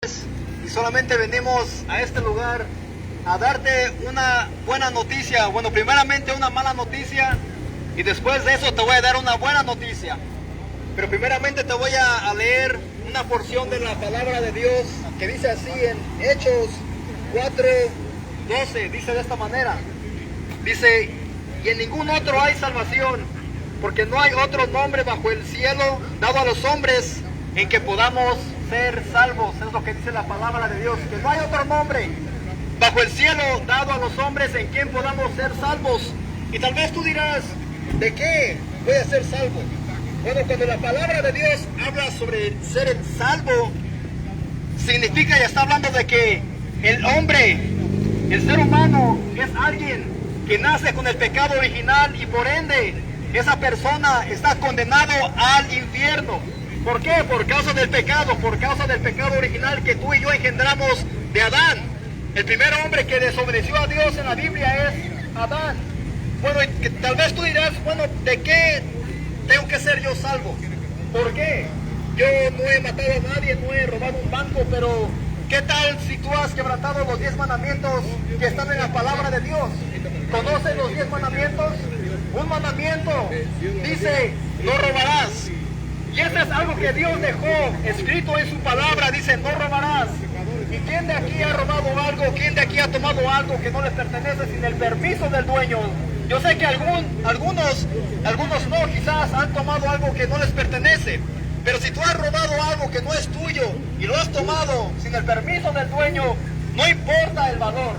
Y solamente venimos a este lugar a darte una buena noticia. Bueno, primeramente una mala noticia y después de eso te voy a dar una buena noticia. Pero primeramente te voy a leer una porción de la palabra de Dios que dice así en Hechos 4:12. Dice de esta manera. Dice, y en ningún otro hay salvación, porque no hay otro nombre bajo el cielo dado a los hombres en que podamos ser salvos. Es lo que dice la palabra de Dios, que no hay otro nombre bajo el cielo dado a los hombres en quien podamos ser salvos. Y tal vez tú dirás, ¿de qué voy a ser salvo? Bueno, cuando la palabra de Dios habla sobre ser salvo, significa y está hablando de que el hombre, el ser humano, es alguien que nace con el pecado original y por ende esa persona está condenado al infierno. ¿Por qué? Por causa del pecado original que tú y yo engendramos de Adán. El primer hombre que desobedeció a Dios en la Biblia es Adán. Bueno, y que tal vez tú dirás, bueno, ¿de qué tengo que ser yo salvo? ¿Por qué? Yo no he matado a nadie, no he robado un banco, pero ¿qué tal si tú has quebrantado los 10 mandamientos que están en la palabra de Dios? ¿Conoces los 10 mandamientos? Un mandamiento dice, no robarás. Y eso es algo que Dios dejó escrito en su palabra, dice, no robarás. ¿Y quién de aquí ha robado algo? ¿Quién de aquí ha tomado algo que no le pertenece sin el permiso del dueño? Yo sé que algunos no, quizás han tomado algo que no les pertenece. Pero si tú has robado algo que no es tuyo y lo has tomado sin el permiso del dueño, no importa el valor.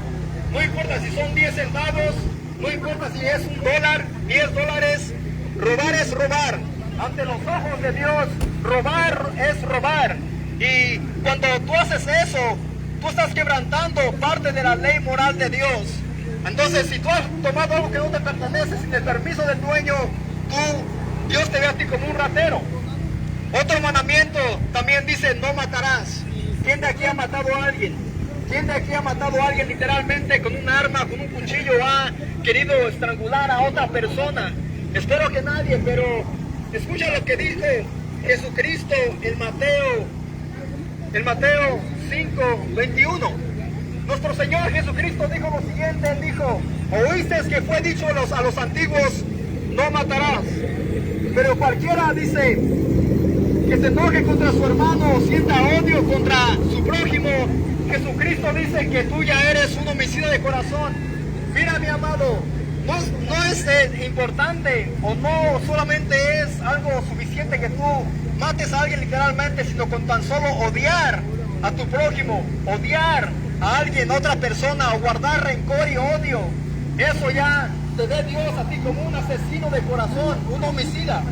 No importa si son 10 centavos, no importa si es $1, $10, robar es robar. Ante los ojos de Dios, robar es robar. Y cuando tú haces eso, tú estás quebrantando parte de la ley moral de Dios. Entonces, si tú has tomado algo que no te pertenece sin el permiso del dueño, Dios te ve a ti como un ratero. Otro mandamiento también dice, no matarás. ¿Quién de aquí ha matado a alguien? ¿Quién de aquí ha matado a alguien literalmente con un arma, con un cuchillo, ha querido estrangular a otra persona? Espero que nadie, pero escucha lo que dijo Jesucristo en Mateo 5:21. Nuestro Señor Jesucristo dijo lo siguiente, Él dijo, oíste que fue dicho a los antiguos, no matarás. Pero cualquiera dice que se enoje contra su hermano, sienta odio contra su prójimo, Jesucristo dice que tú ya eres un homicida de corazón. Mira, mi amado, no es importante o no solamente es algo suficiente que tú mates a alguien literalmente, sino con tan solo odiar a tu prójimo, odiar a alguien, a otra persona, o guardar rencor y odio. Eso ya te ve Dios a ti como un asesino de corazón, un homicida.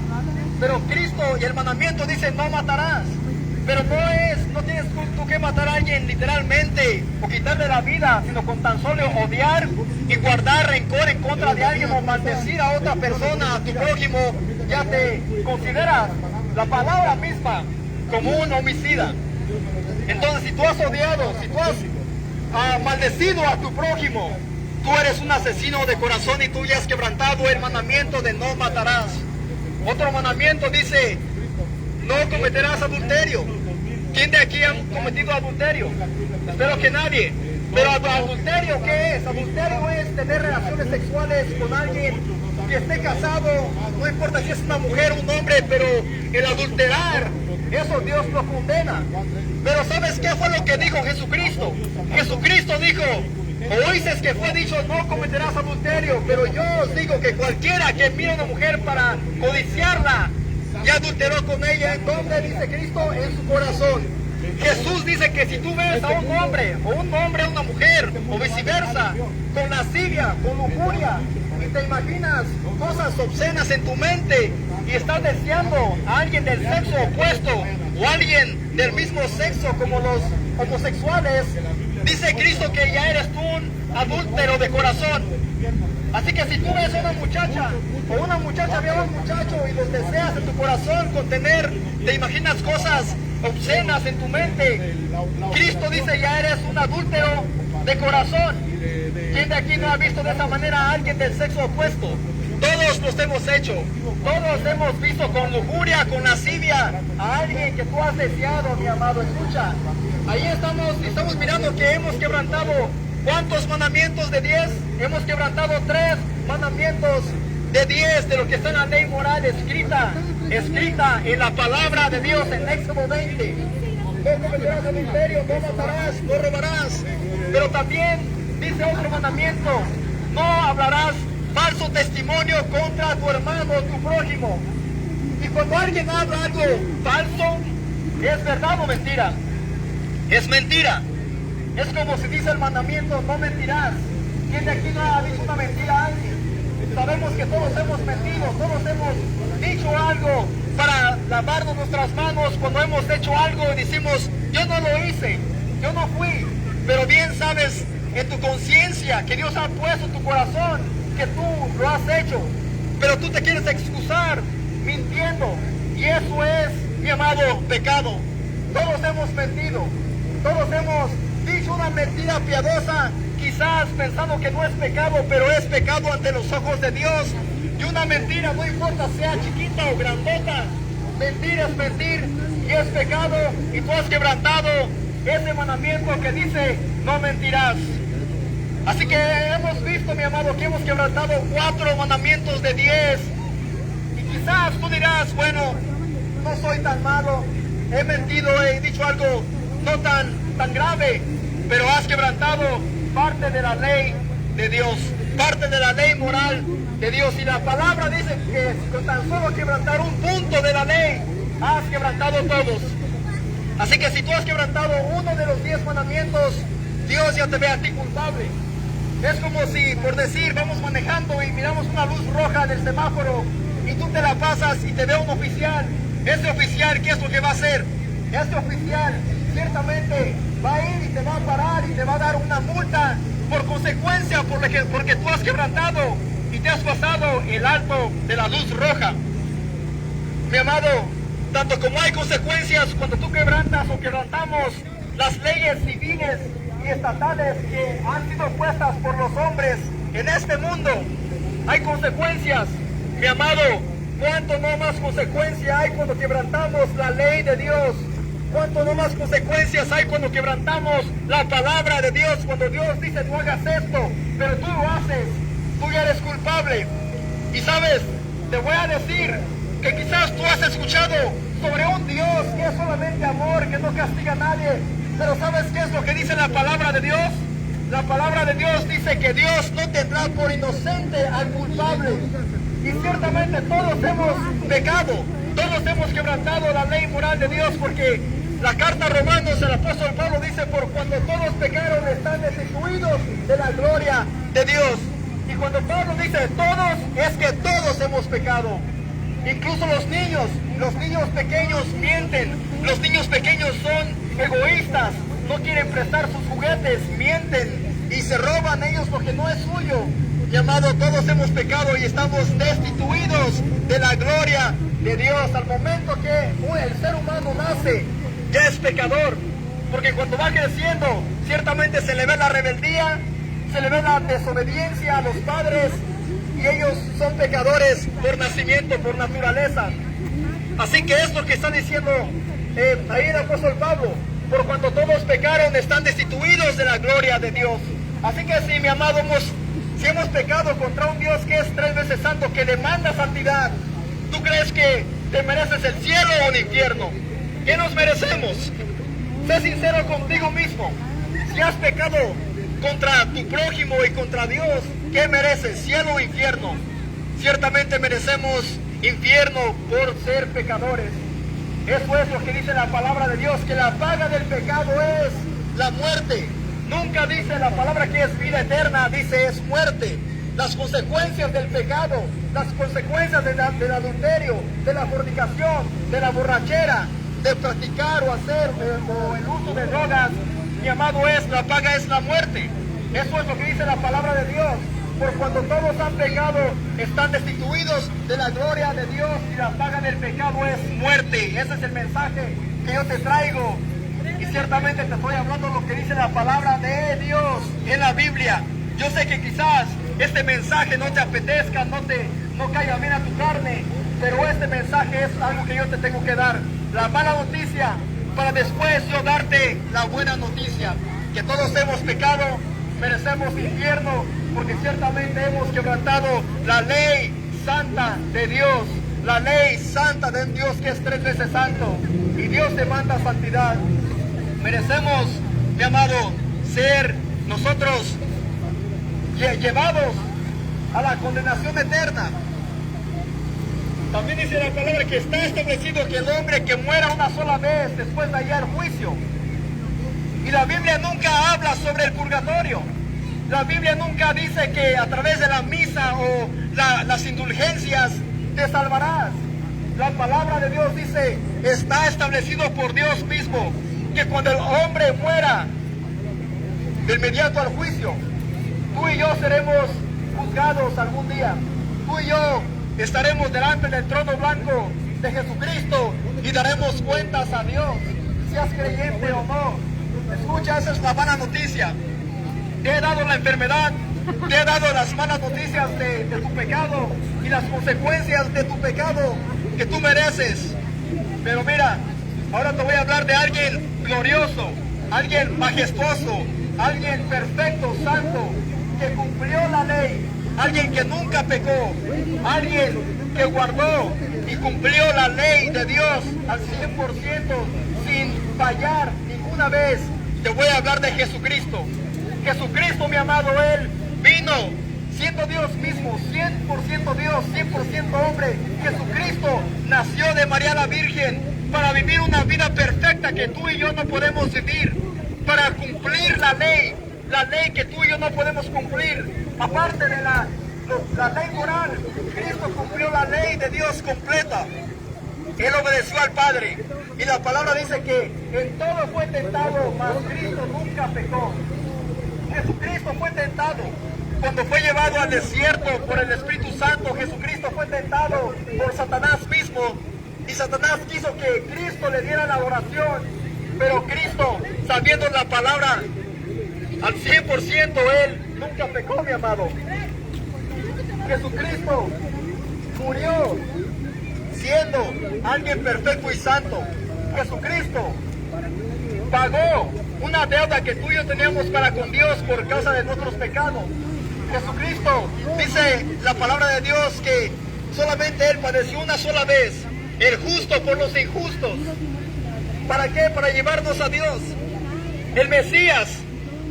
Pero Cristo y el mandamiento dicen no matarás. Pero no tienes tú que matar a alguien literalmente o quitarle la vida, sino con tan solo odiar y guardar rencor en contra de alguien o maldecir a otra persona, a tu prójimo, ya te consideras la palabra misma como un homicida. Entonces, si tú has odiado, si tú has maldecido a tu prójimo, tú eres un asesino de corazón y tú ya has quebrantado el mandamiento de no matarás. Otro mandamiento dice, no cometerás adulterio. ¿Quién de aquí ha cometido adulterio? Espero que nadie. Pero adulterio, ¿qué es? Adulterio es tener relaciones sexuales con alguien que esté casado, no importa si es una mujer o un hombre, pero el adulterar, eso Dios lo condena. Pero ¿sabes qué fue lo que dijo Jesucristo? Jesucristo dijo, oíste que fue dicho, no cometerás adulterio, pero yo os digo que cualquiera que mire a una mujer para codiciarla, ya adulteró con ella. ¿En dónde? Dice Cristo, en su corazón. Jesús dice que si tú ves a un hombre a una mujer, o viceversa, con lascivia, con lujuria, y te imaginas cosas obscenas en tu mente, y estás deseando a alguien del sexo opuesto, o alguien del mismo sexo como los homosexuales, dice Cristo que ya eres tú un adúltero de corazón. Así que si tú ves a una muchacha, o una muchacha ve a un muchacho y los deseas en tu corazón con tener, te imaginas cosas obscenas en tu mente, Cristo dice ya eres un adúltero de corazón. ¿Quién de aquí no ha visto de esa manera a alguien del sexo opuesto? Todos los hemos hecho. Todos hemos visto con lujuria, con lascivia a alguien que tú has deseado, mi amado. Escucha, Ahí estamos mirando que hemos quebrantado ¿cuántos mandamientos de 10? Hemos quebrantado 3 mandamientos de 10 de lo que está en la ley moral escrita en la palabra de Dios en Éxodo 20. No cometerás adulterio, no matarás, no robarás. Pero también dice otro mandamiento: no hablarás falso testimonio contra tu hermano o tu prójimo. Y cuando alguien habla algo falso, ¿es verdad o mentira? Es mentira. Es como si dice el mandamiento: no mentirás. ¿Quién de aquí no ha dicho una mentira a alguien? Sabemos que todos hemos mentido, todos hemos dicho algo para lavarnos nuestras manos cuando hemos hecho algo y decimos: yo no lo hice, yo no fui. Pero bien sabes en tu conciencia que Dios ha puesto en tu corazón que tú lo has hecho. Pero tú te quieres excusar mintiendo. Y eso es, mi amado, pecado. Todos hemos mentido. Todos hemos dicho una mentira piadosa, quizás pensando que no es pecado, pero es pecado ante los ojos de Dios. Y una mentira, no importa sea chiquita o grandota, mentir es mentir y es pecado. Y tú has quebrantado ese mandamiento que dice: no mentirás. Así que hemos visto, mi amado, que hemos quebrantado 4 mandamientos de 10. Y quizás tú dirás: bueno, no soy tan malo, he mentido, he dicho algo no tan grave, pero has quebrantado parte de la ley de Dios, parte de la ley moral de Dios. Y la palabra dice que con tan solo quebrantar un punto de la ley, has quebrantado todos. Así que si tú has quebrantado uno de los 10 mandamientos, Dios ya te ve a ti culpable. Es como si, por decir, vamos manejando y miramos una luz roja del semáforo y tú te la pasas y te ve un oficial. Este oficial, ¿qué es lo que va a hacer? Este oficial ciertamente va a ir y te va a parar y te va a dar una multa por consecuencia, porque tú has quebrantado y te has pasado el alto de la luz roja. Mi amado, tanto como hay consecuencias cuando tú quebrantas o quebrantamos las leyes civiles y estatales que han sido puestas por los hombres en este mundo, hay consecuencias. Mi amado, ¿cuánto no más consecuencia hay cuando quebrantamos la ley de Dios? ¿Cuánto no más consecuencias hay cuando quebrantamos la palabra de Dios? Cuando Dios dice: no hagas esto, pero tú lo haces, tú ya eres culpable. Y sabes, te voy a decir que quizás tú has escuchado sobre un Dios que es solamente amor, que no castiga a nadie. Pero ¿sabes qué es lo que dice la palabra de Dios? La palabra de Dios dice que Dios no tendrá por inocente al culpable. Y ciertamente todos hemos pecado, todos hemos quebrantado la ley moral de Dios, porque la carta a Romanos, el apóstol Pablo dice: por cuando todos pecaron están destituidos de la gloria de Dios. Y cuando Pablo dice todos, es que todos hemos pecado. Incluso los niños pequeños mienten, los niños pequeños son egoístas, no quieren prestar sus juguetes, mienten y se roban ellos lo que no es suyo. Mi amado, todos hemos pecado y estamos destituidos de la gloria de Dios. Al momento que el ser humano nace, ya es pecador, porque cuando va creciendo, ciertamente se le ve la rebeldía, se le ve la desobediencia a los padres, y ellos son pecadores por nacimiento, por naturaleza. Así que es lo que está diciendo ahí el apóstol Pablo: por cuando todos pecaron están destituidos de la gloria de Dios. Así que si, mi amado, si hemos pecado contra un Dios que es 3 veces santo, que demanda santidad, ¿tú crees que te mereces el cielo o el infierno? ¿Qué nos merecemos? Sé sincero contigo mismo. Si has pecado contra tu prójimo y contra Dios, ¿qué mereces? ¿Cielo o infierno? Ciertamente merecemos infierno por ser pecadores. Eso es lo que dice la palabra de Dios, que la paga del pecado es la muerte. Nunca dice la palabra que es vida eterna, dice es muerte. Las consecuencias del pecado, las consecuencias del adulterio, de la fornicación, de la borrachera, de practicar o hacer o el uso de drogas, mi amado, la paga es la muerte. Eso es lo que dice la palabra de Dios. Por cuando todos han pecado, están destituidos de la gloria de Dios, y la paga del pecado es muerte. Ese es el mensaje que yo te traigo. Y ciertamente te estoy hablando lo que dice la palabra de Dios en la Biblia. Yo sé que quizás este mensaje no te apetezca, no caiga bien a tu carne, pero este mensaje es algo que yo te tengo que dar. La mala noticia para después yo darte la buena noticia, que todos hemos pecado, merecemos infierno, porque ciertamente hemos quebrantado la ley santa de Dios, la ley santa de un Dios que es 3 veces santo, y Dios demanda santidad. Merecemos, mi amado, ser nosotros llevados a la condenación eterna. También dice la palabra que está establecido que el hombre que muera una sola vez después de hallar juicio. Y la Biblia nunca habla sobre el purgatorio. La Biblia nunca dice que a través de la misa o las indulgencias te salvarás. La palabra de Dios dice, está establecido por Dios mismo, que cuando el hombre muera, de inmediato al juicio, tú y yo seremos juzgados algún día. Tú y yo estaremos delante del trono blanco de Jesucristo y daremos cuentas a Dios, seas creyente o no. Escucha, esa es la buena noticia. Te he dado la enfermedad, te he dado las malas noticias de tu pecado y las consecuencias de tu pecado que tú mereces. Pero mira, ahora te voy a hablar de alguien glorioso, alguien majestuoso, alguien perfecto, santo, que cumplió la ley, alguien que nunca pecó, alguien que guardó y cumplió la ley de Dios al 100% sin fallar ninguna vez. Te voy a hablar de Jesucristo. Jesucristo, mi amado, Él vino siendo Dios mismo, 100% Dios, 100% hombre. Jesucristo nació de María la Virgen para vivir una vida perfecta que tú y yo no podemos vivir, para cumplir la ley que tú y yo no podemos cumplir. Aparte de la ley moral, Cristo cumplió la ley de Dios completa. Él obedeció al Padre. Y la palabra dice que en todo fue tentado, mas Cristo nunca pecó. Jesucristo fue tentado. Cuando fue llevado al desierto por el Espíritu Santo, Jesucristo fue tentado por Satanás mismo. Y Satanás quiso que Cristo le diera la oración. Pero Cristo, sabiendo la palabra al 100%, Él nunca pecó, mi amado. Jesucristo murió siendo alguien perfecto y santo. Jesucristo pagó una deuda que tú y yo teníamos para con Dios por causa de nuestros pecados. Jesucristo, dice la palabra de Dios, que solamente Él padeció una sola vez, el justo por los injustos. ¿Para qué? Para llevarnos a Dios. El Mesías,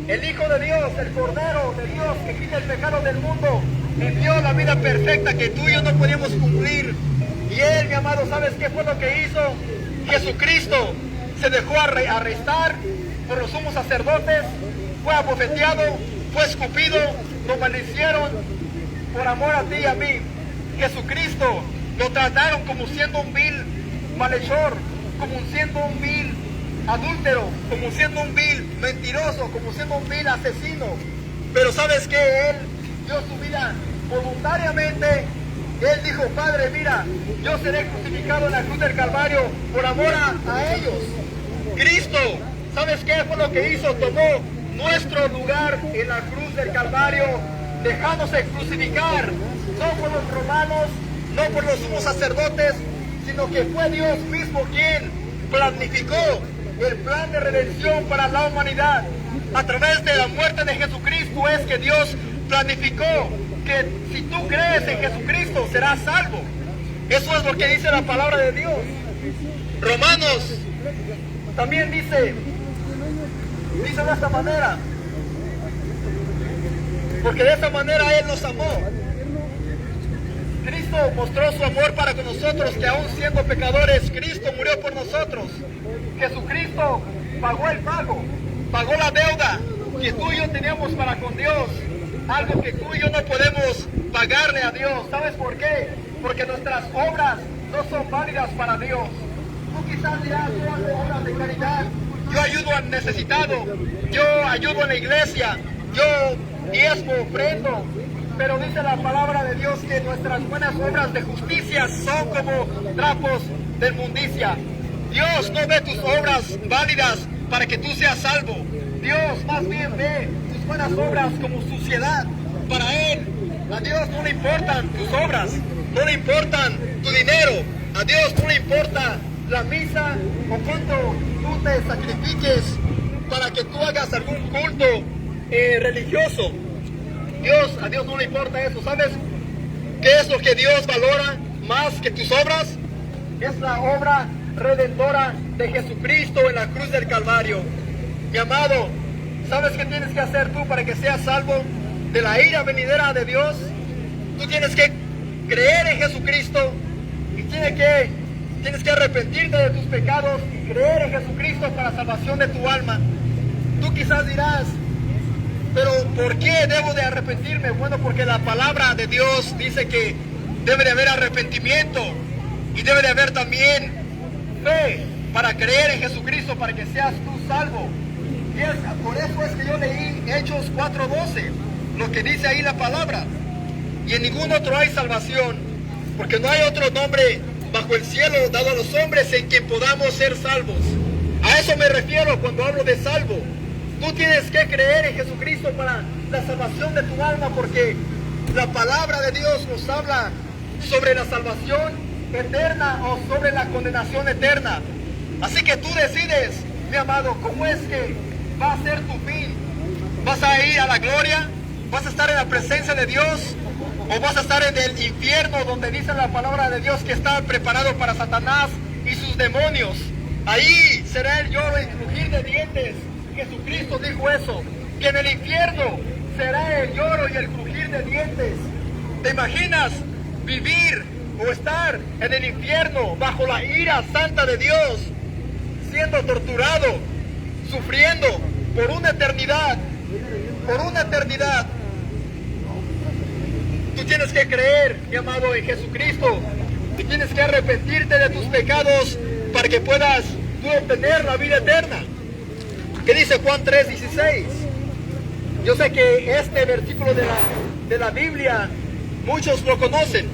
el Hijo de Dios, el Cordero de Dios que quita el pecado del mundo, vivió la vida perfecta que tú y yo no podíamos cumplir. Y Él, mi amado, ¿sabes qué fue lo que hizo? Jesucristo se dejó arrestar por los sumos sacerdotes, fue abofeteado, fue escupido, lo maldicieron por amor a ti y a mí. Jesucristo lo trataron como siendo un vil malhechor, como siendo un vil adúltero, como siendo un vil mentiroso, como siendo un vil asesino. Pero ¿sabes qué? Él dio su vida voluntariamente. Él dijo, Padre, mira, yo seré crucificado en la cruz del Calvario por amor a ellos. Cristo, ¿sabes qué fue lo que hizo? Tomó nuestro lugar en la cruz del Calvario, dejándose crucificar, no por los romanos, no por los sumos sacerdotes, sino que fue Dios mismo quien planificó el plan de redención para la humanidad. A través de la muerte de Jesucristo es que Dios planificó que si tú crees en Jesucristo serás salvo. Eso es lo que dice la palabra de Dios. Romanos también dice de esta manera, porque de esta manera Él nos amó. Cristo mostró su amor para con nosotros, que aún siendo pecadores, Cristo murió por nosotros. Jesucristo pagó el pago, pagó la deuda que tú y yo teníamos para con Dios, algo que tú y yo no podemos pagarle a Dios. ¿Sabes por qué? Porque nuestras obras no son válidas para Dios. Tú quizás dirás, yo hago obras de caridad, yo ayudo al necesitado, yo ayudo a la iglesia, yo diezmo, ofrendo. Pero dice la palabra de Dios que nuestras buenas obras de justicia son como trapos de inmundicia. Dios no ve tus obras válidas para que tú seas salvo. Dios más bien ve tus buenas obras como suciedad. Para Él, a Dios no le importan tus obras, no le importan tu dinero. A Dios no le importa la misa o cuánto tú tú te sacrifiques para que tú hagas algún culto religioso. A Dios no le importa eso. ¿Sabes qué es lo que Dios valora más que tus obras? Es la obra redentora de Jesucristo en la cruz del Calvario. Mi amado, ¿sabes qué tienes que hacer tú para que seas salvo de la ira venidera de Dios? Tú tienes que creer en Jesucristo y tienes que arrepentirte de tus pecados y creer en Jesucristo para la salvación de tu alma. Tú quizás dirás, pero ¿por qué debo de arrepentirme? Bueno, porque la palabra de Dios dice que debe de haber arrepentimiento y debe de haber también fe para creer en Jesucristo, para que seas tú salvo. Y por eso es que yo leí Hechos 4:12, lo que dice ahí la palabra. Y en ningún otro hay salvación, porque no hay otro nombre bajo el cielo dado a los hombres en quien podamos ser salvos. A eso me refiero cuando hablo de salvo. Tú tienes que creer en Jesucristo para la salvación de tu alma, porque la palabra de Dios nos habla sobre la salvación eterna o sobre la condenación eterna. Así que tú decides, mi amado, cómo es que va a ser tu fin. ¿Vas a ir a la gloria? ¿Vas a estar en la presencia de Dios? ¿O vas a estar en el infierno donde dice la palabra de Dios que está preparado para Satanás y sus demonios? Ahí será el lloro y crujir de dientes. Jesucristo dijo eso, que en el infierno será el lloro y el crujir de dientes. ¿Te imaginas vivir o estar en el infierno bajo la ira santa de Dios, siendo torturado, sufriendo por una eternidad? Por una eternidad. Tú tienes que creer, mi amado, en Jesucristo. Y tienes que arrepentirte de tus pecados para que puedas tú obtener la vida eterna. ¿Qué dice Juan 3:16? Yo sé que este versículo de la Biblia muchos lo conocen.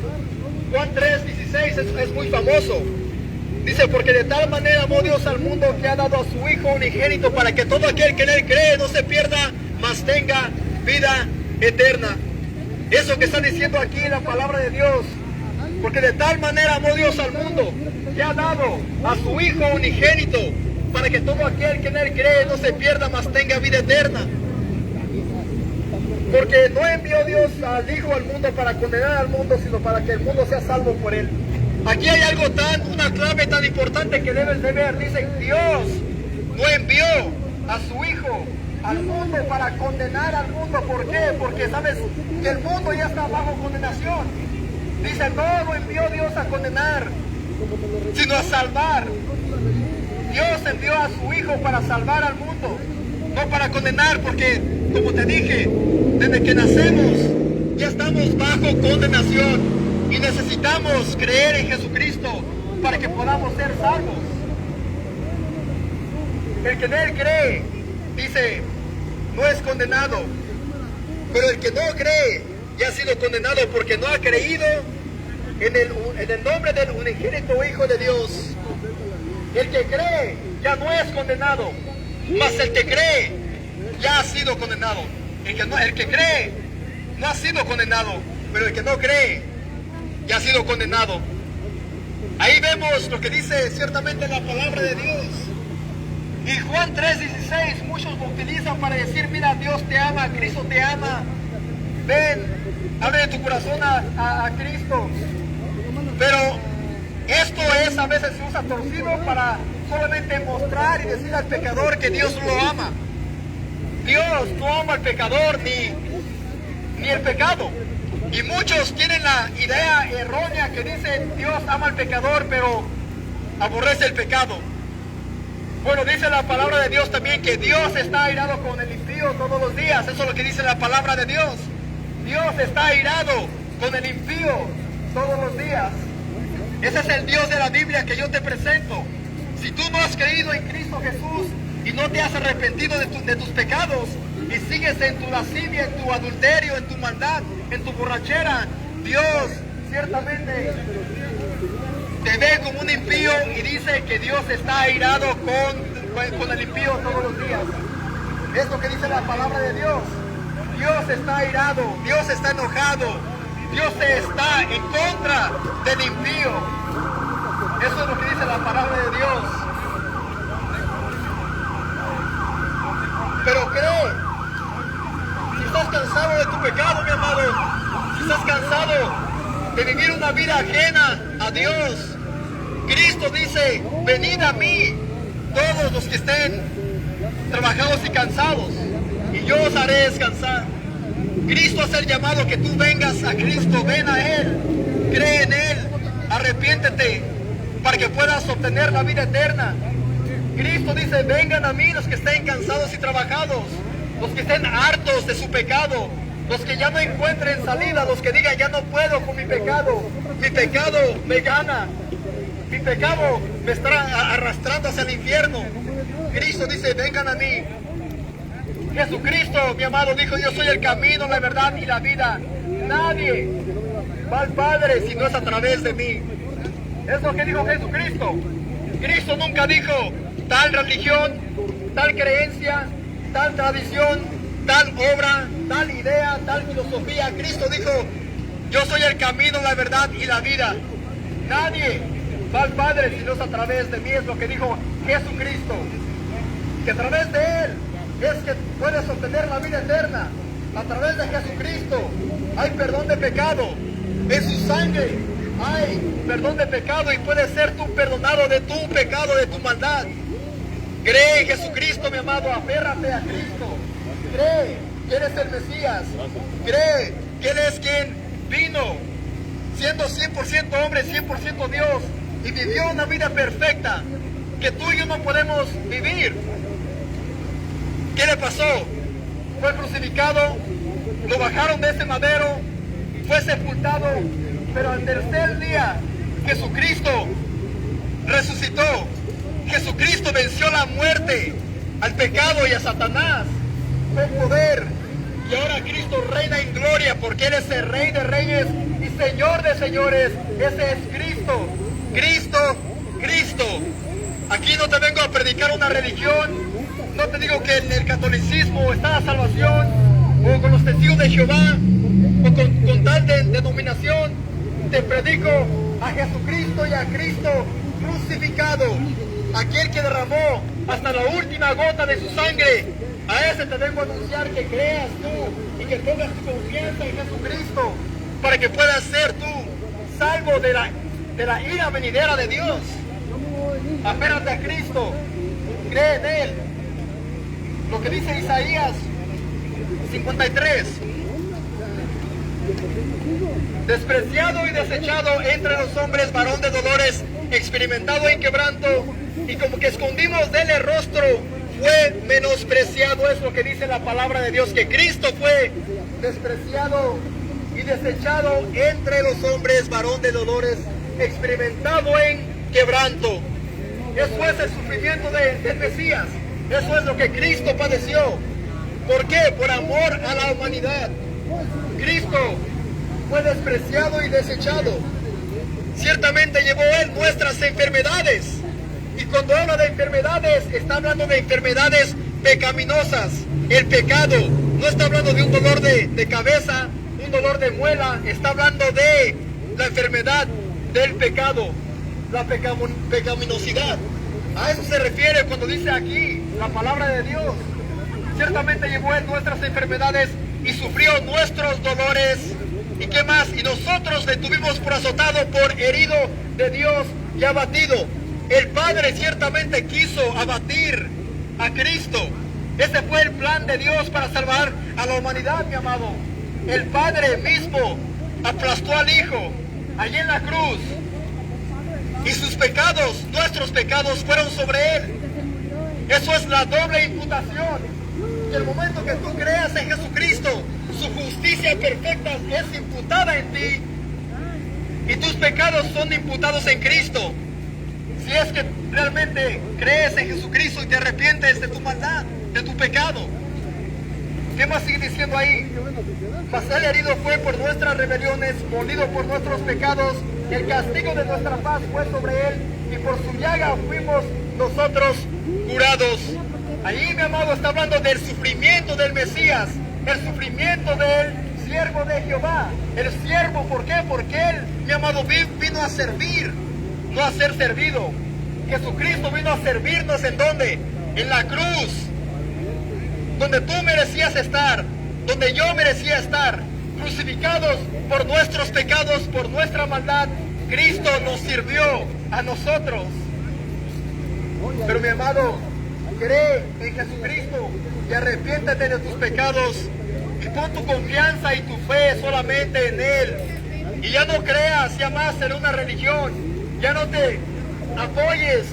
Juan 3:16 es muy famoso. Dice, porque de tal manera amó Dios al mundo que ha dado a su Hijo unigénito para que todo aquel que en él cree no se pierda, mas tenga vida eterna. Eso que está diciendo aquí en la palabra de Dios. Porque de tal manera amó Dios al mundo que ha dado a su Hijo unigénito para que todo aquel que en él cree no se pierda, mas tenga vida eterna. Porque no envió Dios al Hijo al mundo para condenar al mundo, sino para que el mundo sea salvo por él. Aquí hay algo una clave tan importante que debes de ver. Dice, Dios no envió a su Hijo al mundo para condenar al mundo. ¿Por qué? Porque sabes que el mundo ya está bajo condenación. Dice, no lo envió Dios a condenar, sino a salvar. Dios envió a su Hijo para salvar al mundo, no para condenar, porque, como te dije, desde que nacemos ya estamos bajo condenación y necesitamos creer en Jesucristo para que podamos ser salvos. El que en él cree, dice, no es condenado, pero el que no cree ya ha sido condenado porque no ha creído en el nombre del unigénito Hijo de Dios. El que cree ya no es condenado, mas el que cree ya ha sido condenado. El que cree no ha sido condenado, pero el que no cree ya ha sido condenado. Ahí vemos lo que dice ciertamente la palabra de Dios. Y Juan 3:16, muchos lo utilizan para decir, mira, Dios te ama, Cristo te ama. Ven, abre de tu corazón a Cristo. Pero esto a veces se usa torcido para solamente mostrar y decir al pecador que Dios lo ama. Dios no ama al pecador ni el pecado. Y muchos tienen la idea errónea que dicen Dios ama al pecador pero aborrece el pecado. Bueno, dice la palabra de Dios también que Dios está airado con el impío todos los días. Eso es lo que dice la palabra de Dios. Dios está airado con el impío todos los días. Ese es el Dios de la Biblia que yo te presento. Si tú no has creído en Cristo Jesús y no te has arrepentido de tus pecados y sigues en tu lascivia, en tu adulterio, en tu maldad, en tu borrachera, Dios ciertamente te ve como un impío y dice que Dios está airado con el impío todos los días. Es lo que dice la palabra de Dios. Dios está airado, Dios está enojado, Dios está en contra del impío. Eso es lo que dice la palabra de Dios. Pero cree. Si estás cansado de tu pecado, mi amado, si estás cansado de vivir una vida ajena a Dios, Cristo dice, venid a mí, todos los que estén trabajados y cansados, y yo os haré descansar. Cristo hace el llamado que tú vengas a Cristo, ven a Él, cree en Él, arrepiéntete para que puedas obtener la vida eterna. Cristo dice, vengan a mí los que estén cansados y trabajados, los que estén hartos de su pecado, los que ya no encuentren salida, los que digan, ya no puedo con mi pecado me gana, mi pecado me está arrastrando hacia el infierno. Cristo dice, vengan a mí. Jesucristo, mi amado, dijo, yo soy el camino, la verdad y la vida. Nadie va al Padre si no es a través de mí. Es lo que dijo Jesucristo. Cristo nunca dijo tal religión, tal creencia, tal tradición, tal obra, tal idea, tal filosofía. Cristo dijo, yo soy el camino, la verdad y la vida. Nadie va al Padre si no es a través de mí. Es lo que dijo Jesucristo. Que a través de Él es que puedes obtener la vida eterna. A través de Jesucristo hay perdón de pecado. En su sangre hay perdón de pecado y puedes ser tú perdonado de tu pecado, de tu maldad. Cree en Jesucristo, mi amado, aférrate a Cristo. Cree que Él es el Mesías. Cree que Él es quien vino siendo 100% hombre, 100% Dios, y vivió una vida perfecta que tú y yo no podemos vivir. ¿Qué le pasó? Fue crucificado, lo bajaron de ese madero, fue sepultado, pero al tercer día Jesucristo resucitó. Jesucristo venció la muerte, al pecado y a Satanás con poder. Y ahora Cristo reina en gloria porque Él es el Rey de Reyes y Señor de Señores. Ese es Cristo. Cristo, Cristo. Aquí no te vengo a predicar una religión. No te digo que en el catolicismo está la salvación, o con los testigos de Jehová, o con tal denominación. Te predico a Jesucristo y a Cristo crucificado, aquel que derramó hasta la última gota de su sangre. A ese te vengo a anunciar que creas tú y que pongas tu confianza en Jesucristo para que puedas ser tú salvo de la ira venidera de Dios. Apégate a Cristo, cree en Él. Lo que dice Isaías 53. Despreciado y desechado entre los hombres, varón de dolores, experimentado en quebranto, y como que escondimos de él el rostro, fue menospreciado. Es lo que dice la palabra de Dios, que Cristo fue despreciado y desechado entre los hombres, varón de dolores, experimentado en quebranto. Eso es el sufrimiento del Mesías. Eso es lo que Cristo padeció. ¿Por qué? Por amor a la humanidad. Cristo fue despreciado y desechado. Ciertamente llevó Él nuestras enfermedades. Y cuando habla de enfermedades, está hablando de enfermedades pecaminosas. El pecado. No está hablando de un dolor de cabeza, un dolor de muela. Está hablando de la enfermedad del pecado, la pecaminosidad. A eso se refiere cuando dice aquí la palabra de Dios. Ciertamente llevó Él nuestras enfermedades y sufrió nuestros dolores. ¿Y qué más? Y nosotros le tuvimos por azotado, por herido de Dios y abatido. El Padre ciertamente quiso abatir a Cristo. Ese fue el plan de Dios para salvar a la humanidad, mi amado. El Padre mismo aplastó al Hijo allí en la cruz. Y sus pecados, nuestros pecados, fueron sobre Él. Eso es la doble imputación. Y el momento que tú creas en Jesucristo, su justicia perfecta es imputada en ti. Y tus pecados son imputados en Cristo. Si es que realmente crees en Jesucristo y te arrepientes de tu maldad, de tu pecado. ¿Qué más sigue diciendo ahí? Mas Él herido fue por nuestras rebeliones, molido por nuestros pecados. El castigo de nuestra paz fue sobre Él, y por su llaga fuimos nosotros curados. Ahí, mi amado, está hablando del sufrimiento del Mesías, el sufrimiento del siervo de Jehová. El siervo, ¿por qué? Porque Él, mi amado, vino a servir, no a ser servido. Jesucristo vino a servirnos, ¿en dónde? En la cruz. donde tú merecías estar, donde yo merecía estar, crucificados por nuestros pecados, por nuestra maldad. Cristo nos sirvió a nosotros. Pero mi amado, cree en Jesucristo y arrepiéntete de tus pecados y pon tu confianza y tu fe solamente en Él. Y ya no creas ya más en una religión, ya no te apoyes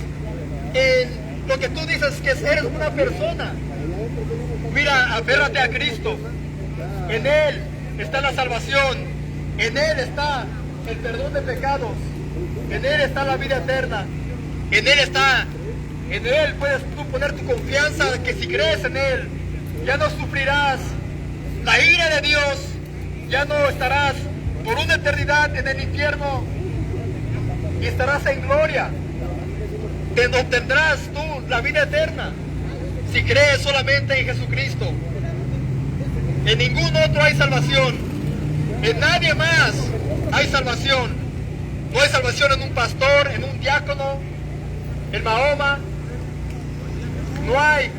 en lo que tú dices que eres una persona. Mira, aférrate a Cristo. En Él está la salvación, en Él está el perdón de pecados, en Él está la vida eterna, en Él puedes tú poner tu confianza, que si crees en Él, ya no sufrirás la ira de Dios, ya no estarás por una eternidad en el infierno y estarás en gloria. Obtendrás tú la vida eterna si crees solamente en Jesucristo. En ningún otro hay salvación, en nadie más hay salvación. No hay salvación en un pastor, en un diácono, en Mahoma. No hay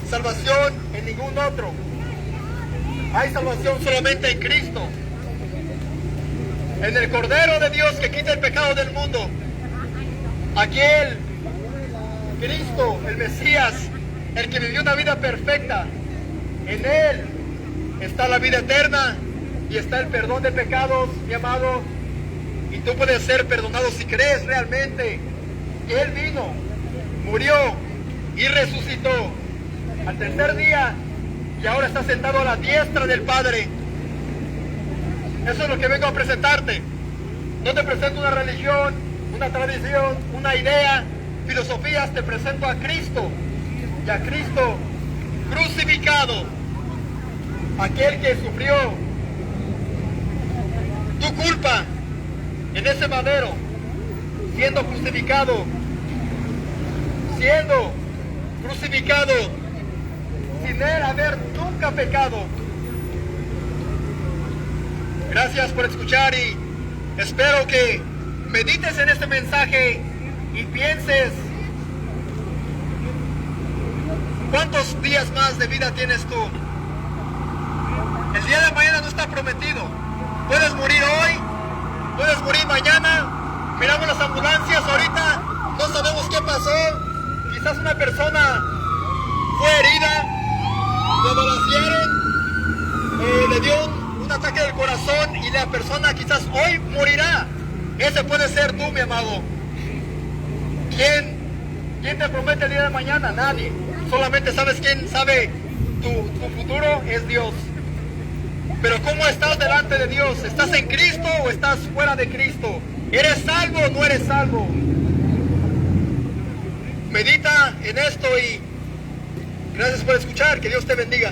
salvación en ningún otro. Hay salvación solamente en Cristo, en el Cordero de Dios que quita el pecado del mundo. Aquel Cristo, el Mesías, el que vivió una vida perfecta. En Él está la vida eterna y está el perdón de pecados, mi amado. Y tú puedes ser perdonado si crees realmente que Él vino, murió y resucitó al tercer día y ahora está sentado a la diestra del Padre. Eso es lo que vengo a presentarte. No te presento una religión, una tradición, una idea, filosofías. Te presento a Cristo y a Cristo crucificado, aquel que sufrió tu culpa en ese madero, siendo crucificado sin Él haber nunca pecado. Gracias por escuchar y espero que medites en este mensaje y pienses cuántos días más de vida tienes tú. El día de mañana no está prometido. Puedes morir hoy, puedes morir mañana. Miramos las ambulancias ahorita, no sabemos qué pasó. Quizás una persona fue herida, lo balacearon, le dio un ataque del corazón y la persona quizás hoy morirá. Ese puede ser tú, mi amado. ¿Quién te promete el día de mañana? Nadie. Solamente sabes quién sabe tu futuro, es Dios. Pero ¿cómo estás delante de Dios? ¿Estás en Cristo o estás fuera de Cristo? ¿Eres salvo o no eres salvo? Medita en esto y gracias por escuchar. Que Dios te bendiga.